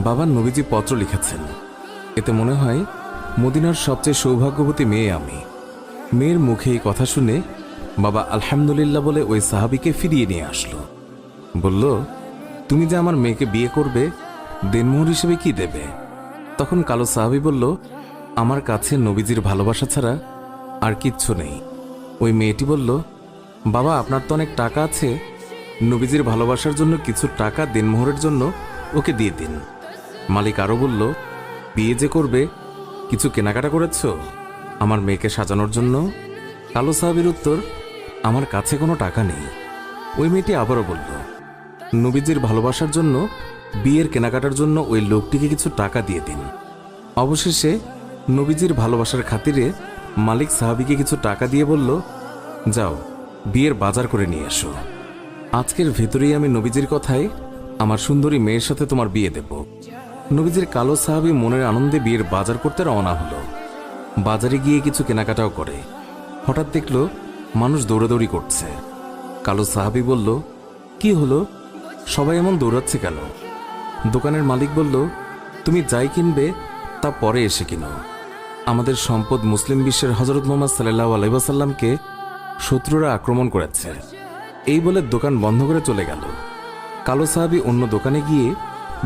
বাবা নবীজি পত্র লিখেছেন, এতে মনে হয় মদিনার সবচেয়ে সৌভাগ্যবতী মেয়ে আমি। মেয়ের মুখে এই কথা শুনে বাবা আলহামদুলিল্লাহ বলে ওই সাহাবীকে ফিরিয়ে নিয়ে আসলো। বলল, তুমি যে আমার মেয়েকে বিয়ে করবে, দেনমোহর হিসেবে কি দেবে? তখন কালো সাহাবী বলল, আমার কাছে নবীজির ভালোবাসা ছাড়া আর কিচ্ছু নেই। ওই মেয়েটি বলল, বাবা আপনার তো অনেক টাকা আছে, নবীজির ভালোবাসার জন্য কিছু টাকা দেনমোহরের জন্য ওকে দিয়ে দিন। মালিক আরও বলল, বিয়ে যে করবে, কিছু কেনাকাটা করেছ আমার মেয়েকে সাজানোর জন্য? কালো সাহাবীর উত্তর, আমার কাছে কোনো টাকা নেই। ওই মেয়েটি আবারও বলল, নবীজির ভালোবাসার জন্য বিয়ের কেনাকাটার জন্য ওই লোকটিকে কিছু টাকা দিয়ে দিন। অবশেষে নবীজির ভালোবাসার খাতিরে মালিক সাহাবীকে কিছু টাকা দিয়ে বলল, যাও বিয়ের বাজার করে নিয়ে এসো। আজকের ভেতরেই আমি নবীজির কথায় আমার সুন্দরী মেয়ের সাথে তোমার বিয়ে দেব। নবীজির কালো সাহাবী মনের আনন্দে বিয়ের বাজার করতে রওনা হলো। বাজারে গিয়ে কিছু কেনাকাটাও করে। হঠাৎ দেখল মানুষ দৌড়াদৌড়ি করছে। কালো সাহাবী বলল, কি হলো, সবাই এমন দৌড়াচ্ছে কেন? দোকানের মালিক বলল, তুমি যাই কিনবে তা পরে এসে কিনো। আমাদের সম্পদ মুসলিম বিশ্বের হযরত মুহাম্মদ সাল্লাল্লাহু আলাইহি ওয়াসাল্লামকে শত্রুরা আক্রমণ করেছে। এই বলে দোকান বন্ধ করে চলে গেল। কালো সাহাবী অন্য দোকানে গিয়ে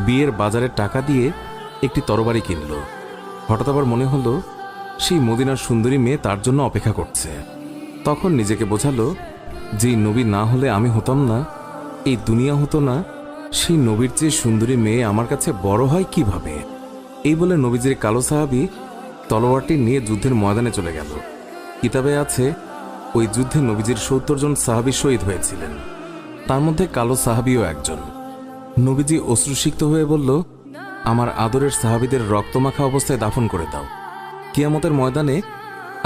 বিয়ের বাজারের টাকা দিয়ে একটি তরবারি কিনল। হঠাৎ আবার মনে হলো সেই মদিনার সুন্দরী মেয়ে তার জন্য অপেক্ষা করছে। তখন নিজেকে বোঝালো, যেই নবী না হলে আমি হতাম না, এই দুনিয়া হতো না, সেই নবীর চেয়ে সুন্দরী মেয়ে আমার কাছে বড় হয় কিভাবে? এই বলে নবীজির কালো সাহাবী তলোয়ারটি নিয়ে যুদ্ধের ময়দানে চলে গেল। কিতাবে আছে, ওই যুদ্ধে নবীজির ৭০ জন সাহাবী শহীদ হয়েছিলেন, তার মধ্যে কালো সাহাবীও একজন। নবীজি অশ্রুসিক্ত হয়ে বলল, আমার আদরের সাহাবীদের রক্তমাখা অবস্থায় দাফন করে দাও। কিয়ামতের ময়দানে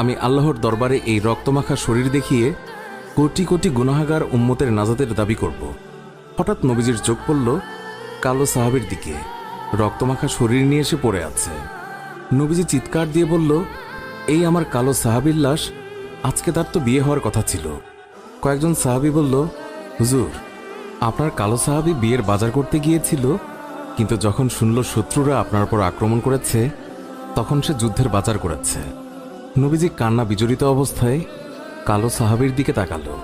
আমি আল্লাহর দরবারে এই রক্তমাখা শরীর দেখিয়ে কোটি কোটি গুনাহগার উম্মতের নাজাতের দাবি করব। হঠাৎ নবীজির চোখ পড়ল কালো সাহাবীর দিকে, রক্তমাখা শরীর নিয়ে এসে পড়ে আছে। নবীজি চিৎকার দিয়ে বলল, এই আমার কালো সাহাবীর লাশ, আজকে তার তো বিয়ে হওয়ার কথা ছিল। কয়েকজন সাহাবী বলল, হুজুর, আপনার কালো সাহাবী বিয়ের বাজার করতে গিয়েছিল, কিন্তু যখন শুনল শত্রুরা আপনার উপর আক্রমণ করেছে, তখন সে যুদ্ধের বাজার করেছে। নবীজি কান্না বিজড়িত অবস্থায় কালো সাহাবীর দিকে তাকালো।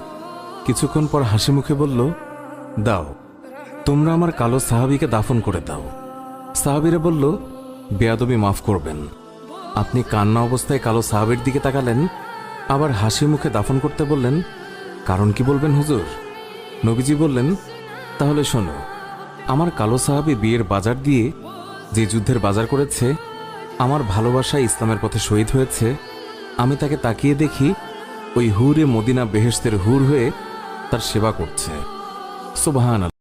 কিছুক্ষণ পর হাসি মুখে বলল, দাও, তোমরা আমার কালো সাহাবীকে দাফন করে দাও। সাহাবীরা বলল, বেয়াদবি মাফ করবেন, আপনি কান্না অবস্থায় কালো সাহাবীর দিকে তাকালেন, আবার হাসি মুখে দাফন করতে বললেন, কারণ কি বলবেন হুজুর? নবীজি বললেন, তাহলে শোনো, আমার কালো সাহাবী বিয়ের বাজার দিয়ে যে যুদ্ধের বাজার করেছে, আমার ভালোবাসায় ইসলামের পথে শহীদ হয়েছে, আমি তাকে তাকিয়ে দেখি ওই হুরে মদিনা বেহেশতের হুর হয়ে তার সেবা করছে। সুবহানাল্লাহ।